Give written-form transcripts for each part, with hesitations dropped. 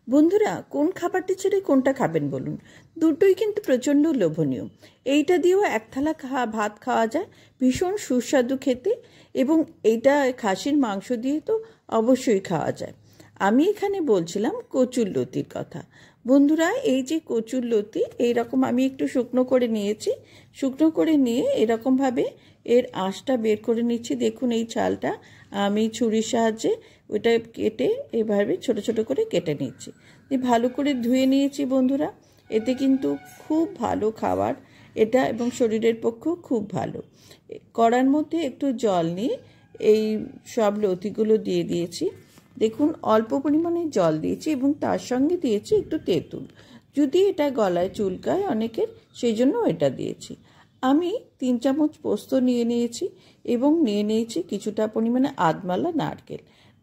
বন্ধুরা, কোন খাবারটি ছেড়ে কোনটা খাবেন বলুন? দুটোই কিন্তু প্রচণ্ড লোভনীয়। এইটা দিয়েও এক থালা ভাত খাওয়া যায়, ভীষণ সুস্বাদু খেতে। এবং এইটা খাসির মাংস দিয়ে তো অবশ্যই খাওয়া যায়। আমি এখানে বলছিলাম কচুর লতির কথা। বন্ধুরা, এই যে কচুর লতি, এইরকম আমি একটু শুকনো করে নিয়েছি। শুকনো করে নিয়ে এরকমভাবে এর আঁশটা বের করে নিচ্ছি। দেখুন, এই চালটা আমি ছুরির সাহায্যে ওটা কেটে এভাবে ছোট ছোট করে কেটে নিচ্ছি। ভালো করে ধুয়ে নিয়েছি বন্ধুরা। এতে কিন্তু খুব ভালো খাবার এটা, এবং শরীরের পক্ষেও খুব ভালো। কড়ার মধ্যে একটু জল নিয়ে এই সব লতিগুলো দিয়ে দিয়েছি। দেখুন, অল্প পরিমাণে জল দিয়েছি এবং তার সঙ্গে দিয়েছি একটু তেঁতুল। যদি এটা গলায় চুলকায় অনেকের, সেই জন্য এটা দিয়েছি। আমি 3 চামচ পোস্ত নিয়ে নিয়েছি এবং নিয়ে নিয়েছি কিছুটা পরিমাণে আধমালা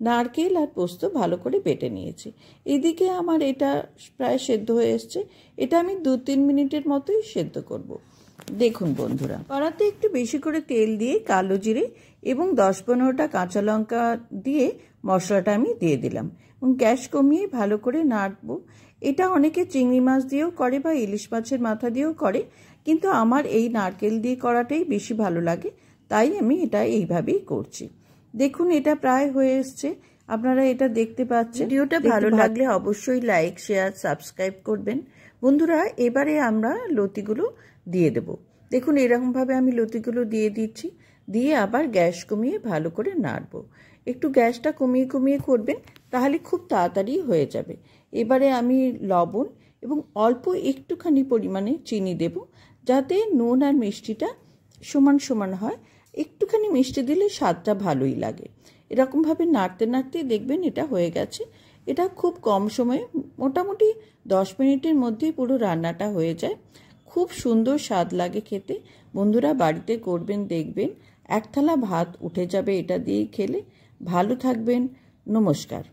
নারকেল আর পোস্ত ভালো করে বেটে নিয়েছি। এদিকে আমার এটা প্রায় সেদ্ধ হয়ে এসছে। এটা আমি 2-3 মিনিটের মতোই সেদ্ধ করব। দেখুন বন্ধুরা, কড়াতে একটু বেশি করে তেল দিয়ে কালো জিরে এবং 10-15টা কাঁচা লঙ্কা দিয়ে মশলাটা আমি দিয়ে দিলাম এবং গ্যাস কমিয়ে ভালো করে নাড়বো। এটা অনেকে চিংড়ি মাছ দিয়েও করে বা ইলিশ মাছের মাথা দিয়েও করে, কিন্তু আমার এই নারকেল দিয়ে করাটাই বেশি ভালো লাগে, তাই আমি এটা এইভাবেই করছি। দেখুন, এটা প্রায় হয়ে এসছে, আপনারা এটা দেখতে পাচ্ছেন। ভিডিওটা ভালো লাগলে অবশ্যই লাইক, শেয়ার, সাবস্ক্রাইব করবেন। বন্ধুরা, এবারে আমরা লতিগুলো দিয়ে দেব। দেখুন, এরকমভাবে আমি লতিগুলো দিয়ে দিচ্ছি, দিয়ে আবার গ্যাস কমিয়ে ভালো করে নাড়বো। একটু গ্যাসটা কমিয়ে কমিয়ে করবেন, তাহলে খুব তাড়াতাড়ি হয়ে যাবে। এবারে আমি লবণ এবং অল্প একটুখানি পরিমাণে চিনি দেব, যাতে নুন আর মিষ্টিটা সমান সমান হয়। একটুখানি মিষ্টি দিলে স্বাদটা ভালোই লাগে। এরকমভাবে নাড়তে নাড়তে দেখবেন এটা হয়ে গেছে। এটা খুব কম সময়ে, মোটামুটি 10 মিনিটের মধ্যেই পুরো রান্নাটা হয়ে যায়। খুব সুন্দর স্বাদ লাগে খেতে। বন্ধুরা, বাড়িতে করবেন, দেখবেন এক থালা ভাত উঠে যাবে এটা দিয়ে খেলে। ভালো থাকবেন। নমস্কার।